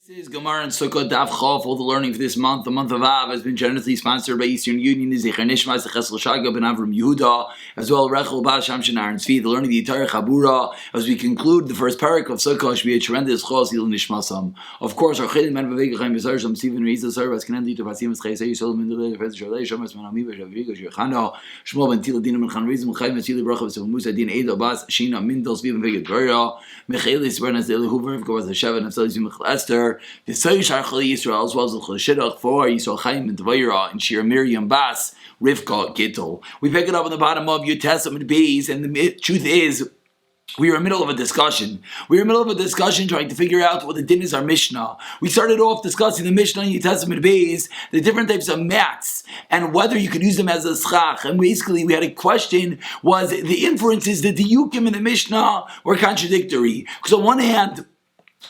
This is Gemara and Succah Daf Chof. All the learning for this month, the month of Av, has been generously sponsored by Eastern Union, Zichar Nishma, Zeches L'Shaga Ben Avram Yehuda, as well as Rechel Bas Sham Shenar and Tzvi, the learning of the entire Chabura. As we conclude the first parak of Succah, should be a tremendous Chos Yil Nishmasam. Of course, our Chedim Men Vaveg Chaim Yisar Sham Sivan Reiza Sarvas Kenendi to Vasim Eschei Yisol Min Delay Fez Shalei Shamas Man Ami Vashaviga Shechano Shmuel Ben Tila Dinam Khan Rizim Chaim Vasili Bracha Vasim Musa Din Edo Bas Shina Mindel Svivan Veged Dvaria Mechelis Bernas Dele Hoover Gavaz Hashavan Nafsal Yizim Esther the Sayush Yisrael as well as the Cheshidach for Yisrael Chaim and Dvaira and Shir Miriam Bas Rivka Gittel. We pick it up on the bottom of your Testament Bees, and the truth is, we were in the middle of a discussion. Trying to figure out what the din is our Mishnah. We started off discussing the Mishnah in Yud Testament Beis, the different types of mats, and whether you could use them as a schach. And basically, we had a question: was the inferences that the Yukim in the Mishnah were contradictory? Because on one hand,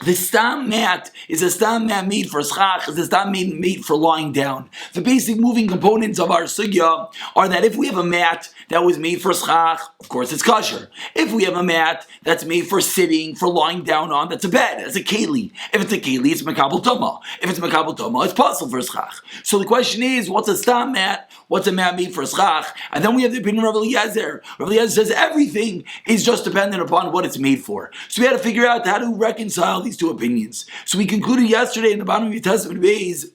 the stam mat is a stam mat made for schach, is a stam mat made for lying down. The basic moving components of our sugya are that if we have a mat that was made for schach, of course it's kosher. If we have a mat that's made for sitting, for lying down on, that's a bed, that's a keli. If it's a keli, it's makabel toma. If it's makabel toma, it's possible for schach. So the question is, what's a stam mat? What's a mat made for schach? And then we have the opinion of Rav Eliezer. Rav Eliezer says everything is just dependent upon what it's made for. So we had to figure out how to reconcile these two opinions. So we concluded yesterday in the bottom of your Testament Beis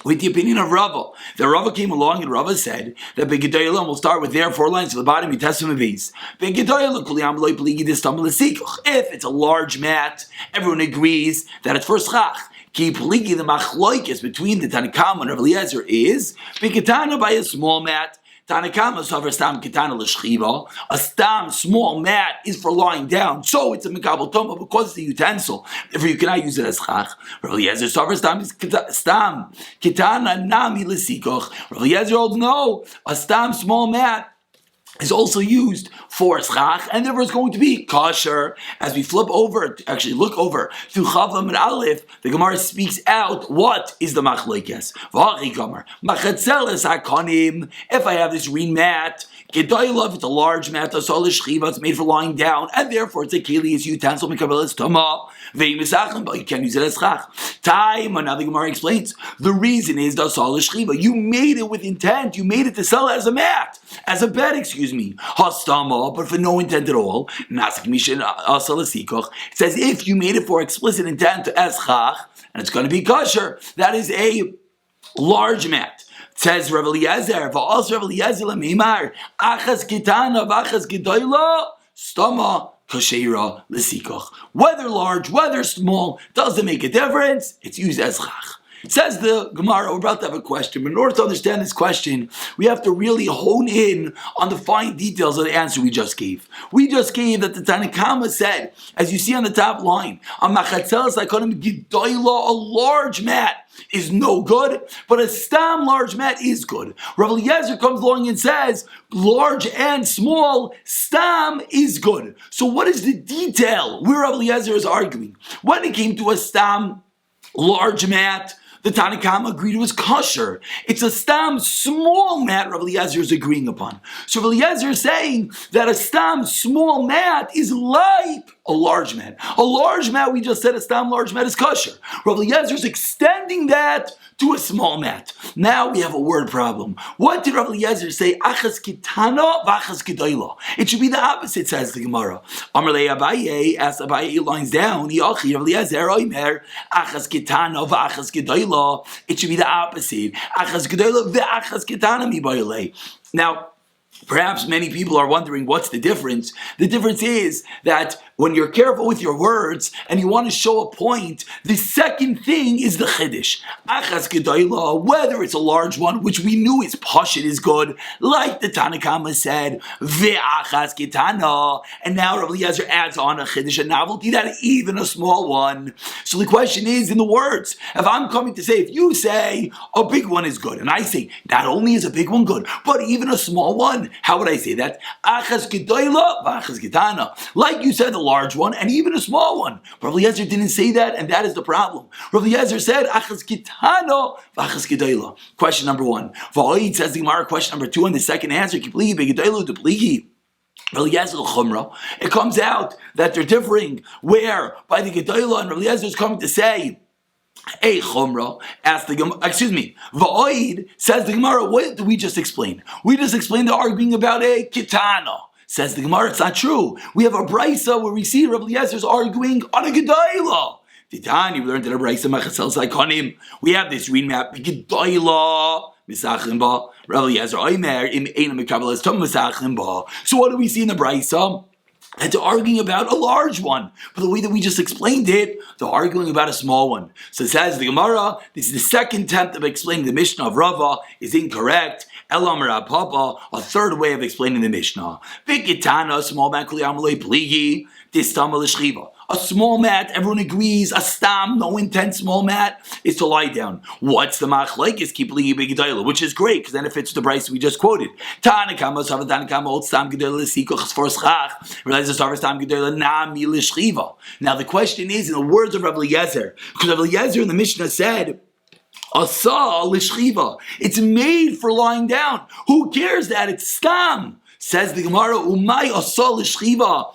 with the opinion of Rava. The Rava came along and Rava said that Begedoyla, will start with their 4 lines to the bottom of your Testament Beis. If it's a large mat, everyone agrees that it's for schach. Ki pligi, the machloikis between the Tanakama and Rav Eliezer is Beketana by a small mat. Tanakama sover stam ketana l'shchiva. A stam small mat is for lying down, so it's a mekabel toma because it's a utensil. Therefore, you cannot use it as chach. Rav Eliezer sover stam is stam ketana nami l'sikoch. Rav Eliezer holds no. A stam small mat is also used for schach, and therefore it's going to be kosher. As we look over through Chavam and Aleph, the Gemara speaks out what is the machlokes. If I have this green mat, Gedoylov, it's a large mat, it's made for lying down, and therefore it's a keli, it's utensil, mekabelis tama, but you can't use it as schach. Time, another Gemara explains, the reason is you made it with intent, you made it to sell it as a mat, as a bed, hastama, but for no intent at all. It says if you made it for explicit intent as chach, and it's going to be kosher, that is a large mat. Says Rav Eliezer, v'als Rav Eliezer l'meimar, achas kitana v'achas gedoyla, stama kosheira l'sikoch. Whether large, whether small, doesn't make a difference. It's used as chach. Says the Gemara, we're about to have a question, but in order to understand this question, we have to really hone in on the fine details of the answer we just gave. We just gave that the Tanakama said, as you see on the top line, a large mat is no good, but a stam large mat is good. Rav Eliezer comes along and says, large and small, stam is good. So what is the detail where Rav Eliezer is arguing? When it came to a stam large mat, the Tanakama agreed it was kosher. It's a stam small mat Rav Eliezer is agreeing upon. So Rav Eliezer is saying that a stam small mat is like a large mat. A large mat, we just said a stam large mat is kosher. Rav Eliezer is extending that to a small mat. Now we have a word problem. What did Rav Eliezer say? Achas kitana v'achas gedoyla. It should be the opposite, says the Gemara. Amar le Abaye, as Abaye 8 lines down, Yachi Rav Eliezer oimer achas kitana v'achas gedoyla. It should be the opposite. Achas gedoyla v'achas kitana mi bayolei. Now, perhaps many people are wondering what's the difference. The difference is that when you're careful with your words and you want to show a point, the second thing is the chiddush. Achas gedoyla, whether it's a large one, which we knew is pashut is good, like the Tanakama said, ve'achas ketana, and now Rav Eliezer adds on a chiddush, a novelty, that even a small one. So the question is in the words. If I'm coming to say, if you say a big one is good, and I say not only is a big one good, but even a small one, how would I say that? Achas gedoyla v'achas ketana, like you said, the large one and even a small one. Rav Eliezer didn't say that, and that is the problem. Rav Eliezer said, Achas kitano v'achas gedoyla. Question number 1. V'oid, says the Gemara, question number 2, and the second answer, kipligi begedoyla dupligi. It comes out that they're differing, where by the Gedoyla and Rav Eliezer is coming to say A chumra, asked the Gemara, Va'oid, says the Gemara, what did we just explain? We just explained the arguing about a kitana. Says the Gemara, it's not true. We have a brisa where we see Rabbi Eliezer's arguing on a gedayla. Titani, we learned that a brisa machasel saikonim. We have this read map, gedayla, misachim ba, Rabbi Eliezer, oimer, im eina mekabel es tom misachim ba. So what do we see in the brisa? And they're arguing about a large one. But the way that we just explained it, they're arguing about a small one. So it says the Gemara, this is the second attempt of explaining the Mishnah of Rava is incorrect. Elam Papa, a third way of explaining the Mishnah. Vikitana, small man kuli amalei pligi, distam l'shchiva. A small mat, everyone agrees, a stam, no intent small mat, is to lie down. What's the machlekes? Keep ligi b'gedayla, which is great, because then it fits the price we just quoted. Tanakama, Sava Tanakama, old stam gedayla l'sikoch for schach. Realize the Sava stam gedayla nami l'shchiva. Now the question is, in the words of Rabbi Eliezer, because Rabbi Eliezer in the Mishnah said, Asa l'shchiva. It's made for lying down. Who cares that? It's stam. Says the Gemara, Umay asa l'shchiva.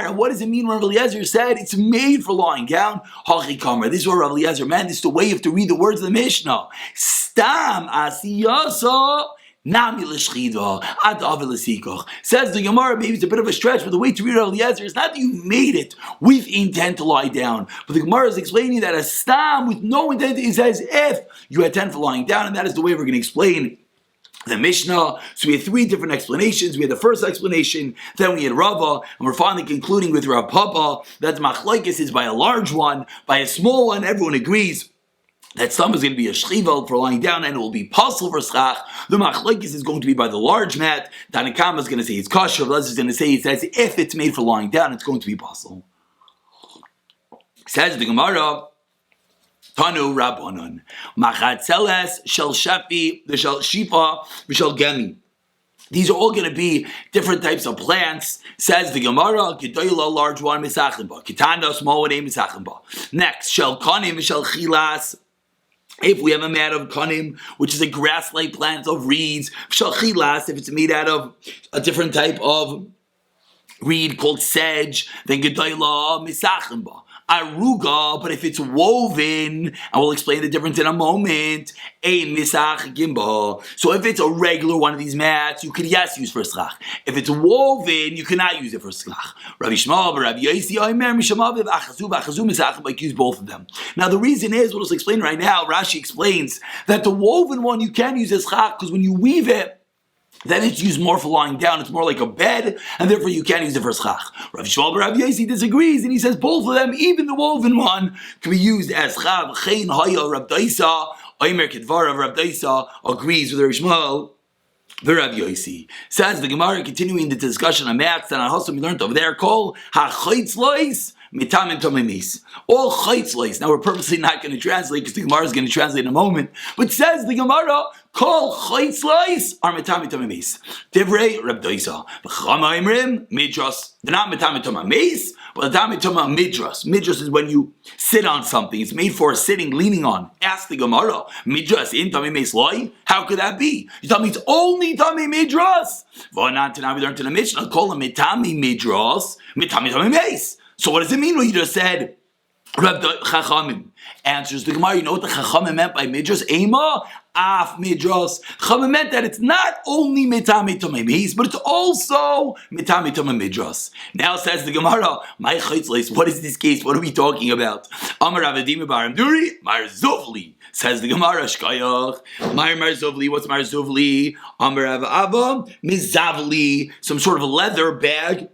And what does it mean when Rabbi Eliezer said it's made for lying down? Hachi kamar. This is what Rabbi Eliezer meant. This is the way you have to read the words of the Mishnah. Stam asiyasa. Nami l'shchiva ad avilasikoch. Says the Gemara, maybe it's a bit of a stretch, but the way to read Rabbi Eliezer is not that you made it with intent to lie down, but the Gemara is explaining that a stam with no intent is as if you had intent for lying down, and that is the way we're going to explain the Mishnah. So we had three different explanations. We had the first explanation, then we had Rava, and we're finally concluding with Rav Papa that the machlokes is by a large one, by a small one. Everyone agrees that some is going to be a shchiva for lying down, and it will be possible for schach. The machlokes is going to be by the large mat. Tanakama is going to say it's kosher. Rav is going to say it's as if it's made for lying down, it's going to be possible. Says the Gemara, Tanu Rabbanon, Machatzeles Shel Shafi, the Shel Shifa, Shel Gemi. These are all going to be different types of plants. Says the Gemara, Gedoyla, large one, Misachimba. Kitanda, small one, Misachimba. Next, Shel Kanim, Shel Chilas. If we have a mat of kanim, which is a grass-like plant of reeds, Shel Chilas, if it's made out of a different type of reed called sedge, then Gedoyla, Misachimba. Aruga, but if it's woven, and we'll explain the difference in a moment, a misach gimba. So if it's a regular one of these mats, you could use for schach. If it's woven, you cannot use it for schach. Rabbi Shmuel, Rabbi Yosi, Omer, Mishamav, Achazu, Misach, like use both of them. Now the reason is, we'll just explain right now, Rashi explains that the woven one you can use as schach, because when you weave it, then it's used more for lying down. It's more like a bed, and therefore you can't use it for schach. Rav Shmuel Rav Yosi disagrees, and he says both of them, even the woven one, can be used as schach. Chen haya Rav Daisa, Omer Kedvar Rav Daisa agrees with Rav Shmuel. The Rav Yosi says the Gemara, continuing the discussion on mats, and on Hossam we learned over there, call ha-chaitzlois mitamim tomemis. All chaitzlois. Now we're purposely not going to translate because the Gemara is going to translate in a moment. But says the Gemara, call chaitzlois are mitamim tomemis. Divrei Rav Daisa. V'chama imrim midras. They're not mitamim tomemis, but mitamim tomem midras. Midras is when you sit on something. It's made for sitting, leaning on. Ask the Gemara, midras in tomemis loy? How could that be? You tell me it's only tamim midras. V'anan tonight we learned in the Mishnah, call them mitamim midras, mitamim tomemis. So what does it mean when you just said Rav Chachamim? Answers the Gemara, you know what the Chachamim meant by midras? Ema, af midras. Chachamim meant that it's not only mitami tomemis, but it's also mitami midras. Now says the Gemara, my chaitzleis, what is this case? What are we talking about? Amar Avadim Baram Duri, Mar Zovli. Says the Gemara, Shkayach, Mar Zovli, what's Mar Zovli? Amar Ava, Mizavli, some sort of a leather bag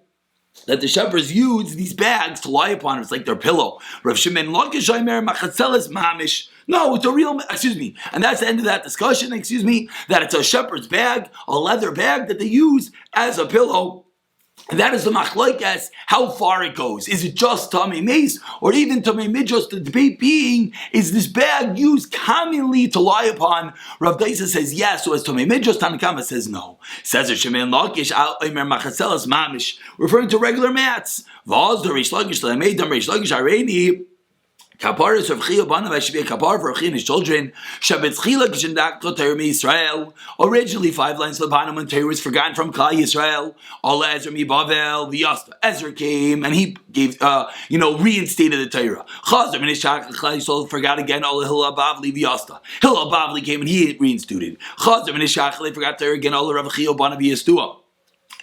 that the shepherds use these bags to lie upon. It's like their pillow. Rav Shimon Lokishaymer Machatzeles Mamish. No, it's a real, and that's the end of that discussion, that it's a shepherd's bag, a leather bag that they use as a pillow. And that is the machlokes, how far it goes. Is it just tamei mace, or even tamei midras? The debate being, is this bag used commonly to lie upon? Rav Daisa says yes, so as tamei midras, Tanakama says no. Says Shimon Lakish, Omer Machatzeles Mamish, referring to regular mats. Vaz the Reish Lakish, Lameidam Reish Lakish Areni. Kapara is Rav Chia Banav. I should be a kapara for Rav Chia and his children. Shabetzchila Kshendak Torah Yisrael. Originally 5 lines of the bottom when Torah was forgotten from Klal Yisrael. Allah Ezra mi Bavel v'Yasta. Ezra came and he gave, reinstated the Torah. Chazar Minishak Klal Yisrael forgot again. Allah Hillel Bavli v'Yasta. Hillel Bavli came and he reinstated. Chazar Minishak they forgot Torah again. Allah Rav Chia Banav Yistua.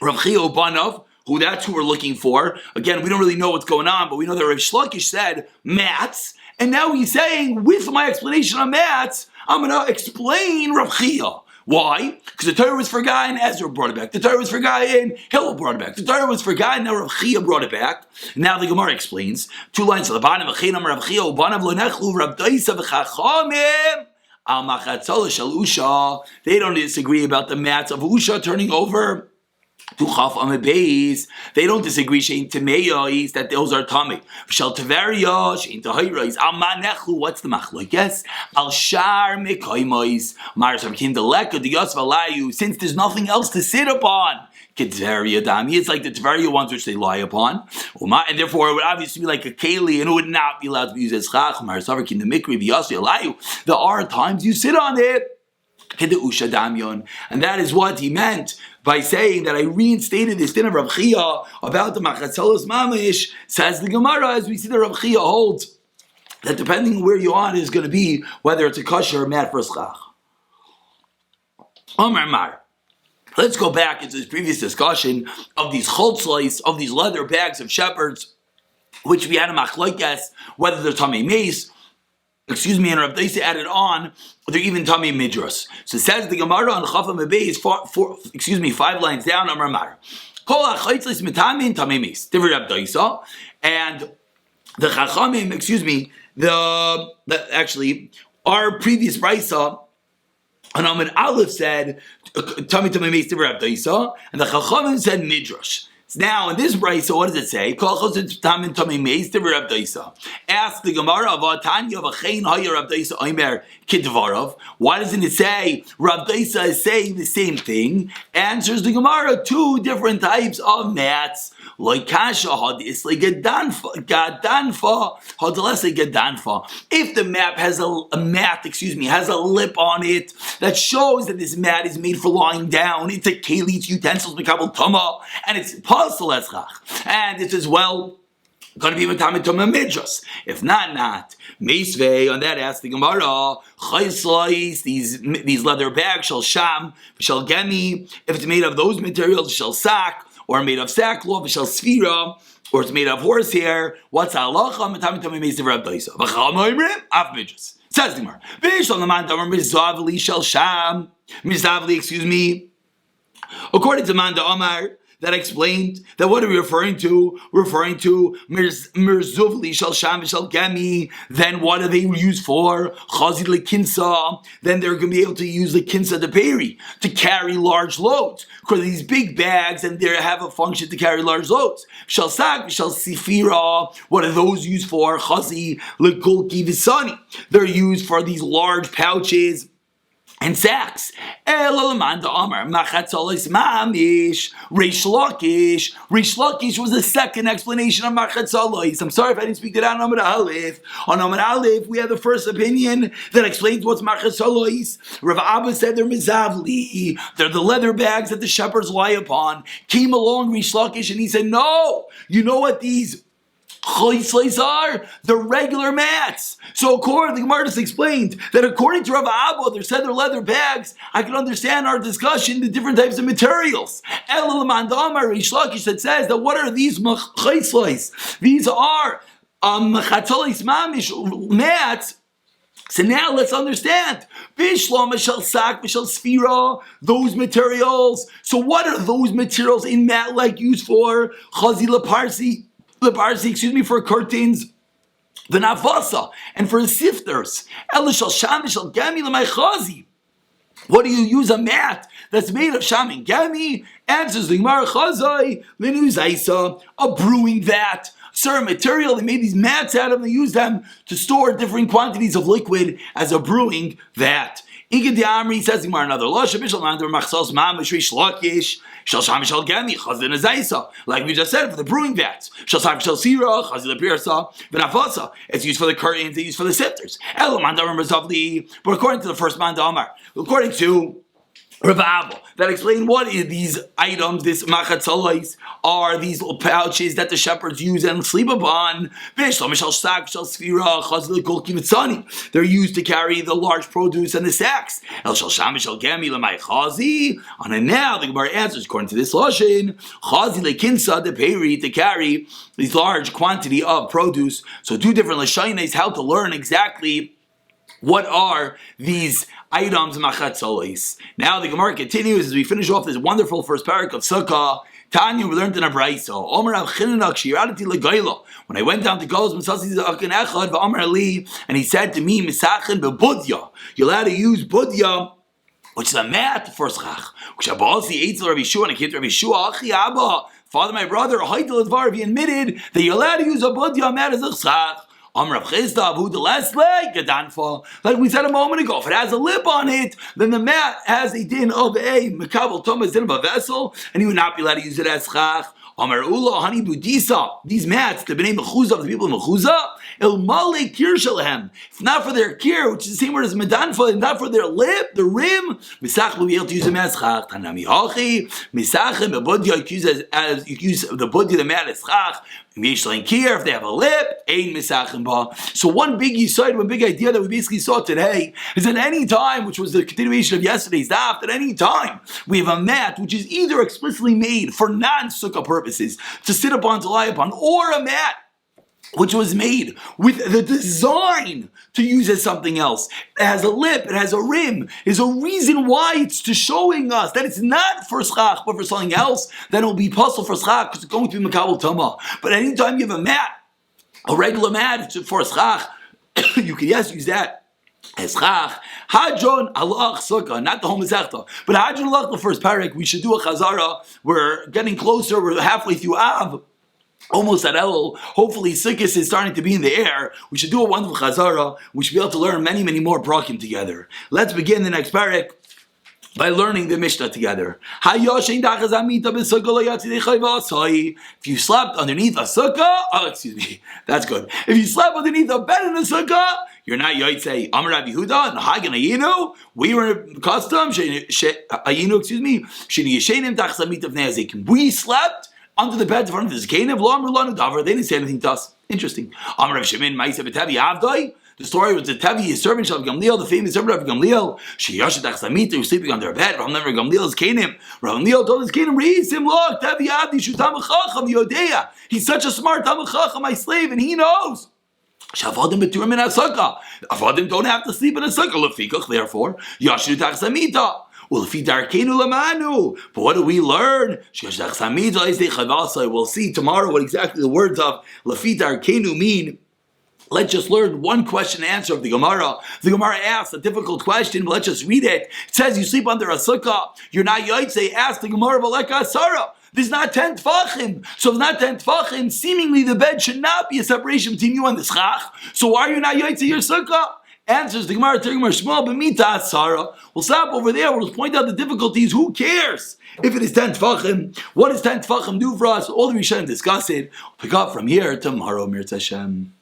Rav Chia Banav. That's who we're looking for. Again, we don't really know what's going on, but we know that Rav Shlakish said mats, and now he's saying, with my explanation on mats, I'm going to explain Rav Chia. Why? Because the Torah was forgotten, Ezra brought it back. The Torah was forgotten, Hillel brought it back. The Torah was forgotten, now Rav Chia brought it back. Now the Gemara explains, 2 lines at the bottom, Rav Chia, Ubanav lo nechlu, Rav Daisa v'chachamim, al machatzola shel Usha. They don't disagree about the mats of Usha turning over to Chaf Amabez. They don't disagree. Shein Tameya is that those are Tame. Shal Taveria, Shein Tahira is Al Manechlu. What's the machlok? Yes, Al Shar Mekaymois. Mars Hakim the Leka the Yosef Alayu. Since there's nothing else to sit upon, Kedveria Dami. It's like the Tveria ones which they lie upon, and therefore it would obviously be like a Keli, and it would not be allowed to be used as Chach. Mars Hakim the Mikri the Yosef Alayu. There are times you sit on it. And that is what he meant by saying that I reinstated this din of Rav Chia about the Machatzolos Mamish. Says the Gemara, as we see that Rav Chia holds that depending where you are is going to be whether it's a kosher or mat for schach. Omar Mar. Let's go back into this previous discussion of these chotzlais, of these leather bags of shepherds, which we had a machlokes whether they're tamei mace. And Rav Daisa added on, they're even Tamei Midras. So it says the Gemara on Chafam Ebei is 5 lines down, Amar Mar. Kol HaChaitzlis Mitamin Tamei Meis. Divrei Rav Daisa. And the Chachamim, our previous Brisa, on Amid Aleph said, Tamei Meis Divrei Rav Daisa, and the Chachamim said Midrash. Now, in this brayso, what does it say? Ask the Gemara, why doesn't it say Rav Daisa is saying the same thing? Answers the Gemara, 2 different types of mats. Like kasha hadis, like gadanfa. If the mat has has a lip on it that shows that this mat is made for lying down, it's a keli, it's utensils, mekabel tama, and it's pasul eschach, and it's as well going to be metamet tama midras. If not. Meisvei, on that ask the Gemara, chayslais, these leather bags, shall sham, shall gemi, if it's made of those materials, shall sak, or made of sackcloth, shall sfira, or it's made of horsehair. What's halacha? Metamet tama meis of Rav Daisa. V'chal moimrim, af midras. Says the Gemara. V'yishal naman damar mizavli shall sham. Mizavli, according to Manda Omar, that explained that what are we referring to? Referring to Mirzuvli Shal Sham Shal Gemi. Then what are they used for? Chazid Lekinsa. Then they're going to be able to use the Kinsa de Peri to carry large loads. Because these big bags and they have a function to carry large loads. Shal Sak, Shal Sifira. What are those used for? Chazi Legulki Visani. They're used for these large pouches and sacks. Rish Lakish was the second explanation of Machatzolos. I'm sorry if I didn't speak that out on Amud Aleph. On Amud Aleph, we have the first opinion that explains what's Machatzolos. Rav Abba said they're Mizavli. They're the leather bags that the shepherds lie upon. Came along Rish Lakish and he said, no, you know what these Choisleis are? The regular mats. So according, the Gemara just explained that according to Rav Abba, they said they're leather bags. I can understand our discussion, the different types of materials. Rish Lakish that says that what are these choisleis? These are chatolis mamish mats. So now let's understand. Bishlam Mishal Sak, Mishal Sfira, those materials. So what are those materials in mat like used for? Chazi Leparsi, for curtains, the nafasa, and for sifters. What do you use a mat that's made of sham and gami? Answers the Gemara, chazai, lenuzaisa, a brewing vat. Certain material, they made these mats out of, they use them to store different quantities of liquid as a brewing vat. Ikad Amri says another lashon mishal mandar machsos mamish rishlakish shal sham shal gemi chazin azaisa. Like we just said for the brewing vats, shal sham shal sira chazil pirsa v'nafasa. It's used for the curtains. It's used for the sifters. El mandar merzavli. But according to the first man Amar, according to Rav Abba, that explain what is these items, this machatzalos, are these little pouches that the shepherds use and sleep upon. They're used to carry the large produce and the sacks. And now the Gemara answers, according to this lashon, to carry these large quantity of produce. So two different lashonos, how to learn exactly what are these items, machatzolis. Now the Gemara continues as we finish off this wonderful first parak of Sukkah. Tanya, we learned in a brayso. When I went down to Golos, and he said to me, you're allowed to use budya, which is a mat for schach. Father, my brother, he admitted that you're allowed to use a budya mat as a schach. Like we said a moment ago, if it has a lip on it, then the mat has a din of a mekabel thomas din of a vessel, and you would not be allowed to use it as chach. Amar Ula Hani Budisa. These mats, the bnei mechuzah, the people of mechuzah, el male kir shalahem. If not for their kir, which is the same word as medanfa, and not for their lip, the rim, misach will be able to use them as chach. Tanami hachi misachem bebudya. You use the budya, the mat as chach. If they have a lip, ein misachem ba. So one big yisod, one big idea that we basically saw today is that any time, which was the continuation of yesterday's daf, at any time we have a mat which is either explicitly made for non-sukkah purposes to sit upon, to lie upon, or a mat which was made with the design to use as something else. It has a lip, it has a rim. There's a reason why it's to showing us that it's not for schach, but for something else, then it will be possible for schach, because it's going to be makabel tama. But anytime you have a mat, a regular mat, it's for schach, you can use that as chach. Hadron alach sukkah, not the whole mesechta, but hadron alach the first parak. We should do a chazara. We're getting closer. We're halfway through Av. Almost at Elul. Hopefully Sukkah is starting to be in the air. We should do a wonderful chazara. We should be able to learn many, many more brakim together. Let's begin the next parak by learning the Mishnah together. If you slept underneath a sukkah, that's good. If you slept underneath a bed in a sukkah, you're not yotzei. Amar Rabbi Yehuda and Hagen Ayinu. We were accustomed. We slept under the bed in front of the Zakanev. They didn't say anything to us. Interesting. Amar Rav Shemin Ma'aseh B'Tevi Avdai. The story was the Tevi, his servant Rav Gamliel, the famous servant Rav Gamliel. Sheyashet Achsamita, who was sleeping on their bed. Rav Gamliel's Zakanev. Rav Gamliel told his Zakanev, read him, look, Tevi Avdi Shutam Chacham Yodea. He's such a smart Tam Chacham, my slave, and he knows. Shavadim beturim in a sukkah. Avadim don't have to sleep in a sukkah. Lefikach, therefore, Yashet Achsamita. Well, but what do we learn? We'll see tomorrow what exactly the words of Lafit Arkenu mean. Let's just learn one question and answer of the Gemara. The Gemara asks a difficult question, but let's just read it. It says you sleep under a sukkah. You're not yotzei. Ask the Gemara Valeka Asara. There's not 10 tfachim. So if not 10 tfachim, seemingly the bed should not be a separation between you and the schach. So why are you not yotzei your sukkah? Answers the Gemara, Shmuel b'mita asara. We'll stop over there. We'll point out the difficulties. Who cares if it is 10 tfachim? What does 10 tfachim do for us? All the Rishonim discuss it. We'll pick up from here tomorrow. Mirz Hashem.